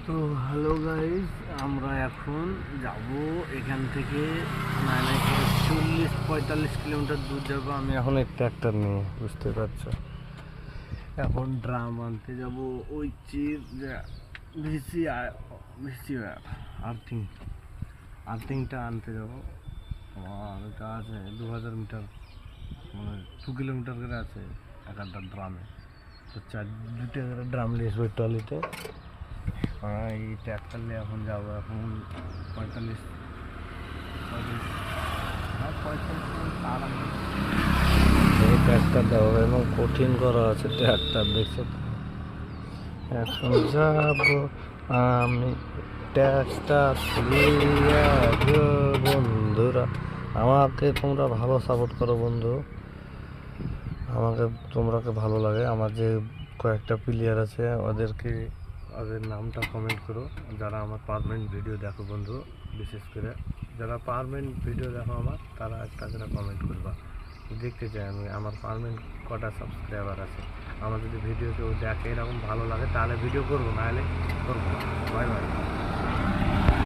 তো hello guys, আমরা এখন যাব এখান থেকে নাই 40-45 কিলোমিটার দূর যাব। আমি এখন এই ট্র্যাক্টর নিয়ে, বুঝতে পারছো, এখন ড্রাম আনতে যাব। ওই চিজ ভিসি ভিসি আর্থিং আর্থিংটা আনতে যাব। আমার এটা আছে 2000 মিটার, মানে 2 কিলোমিটার করে আছে এক একটা ড্রামে। তো 2টা করে ড্রাম নিয়ে আসবো ট্রলিতে। এই ট্র্যাক্টর নিয়ে এখন যাবো। এখন 45 এই ট্র্যাক্টর দেওয়া এবং কঠিন করা আছে ট্র্যাক্টর, দেখছো তো। এখন যাব আমি ট্র্যাক্টর নিয়ে গো বন্ধুরা। আমাকে তোমরা ভালো সাপোর্ট করো বন্ধু, আমাকে তোমরাকে ভালো লাগে। আমার যে কয়েকটা প্লেয়ার আছে ওদের নামটা কমেন্ট করো, যারা আমার পারমানেন্ট ভিডিও দেখো বন্ধু। বিশেষ করে যারা পারমানেন্ট ভিডিও দেখো আমার, তারা একটা করে কমেন্ট করবা। দেখতে চাই আমি আমার পারমানেন্ট কটা সাবস্ক্রাইবার আছে। আমার যদি ভিডিও কেউ দেখে এরকম ভালো লাগে তাহলে ভিডিও করবো, নাহলে করবো না। Bye bye.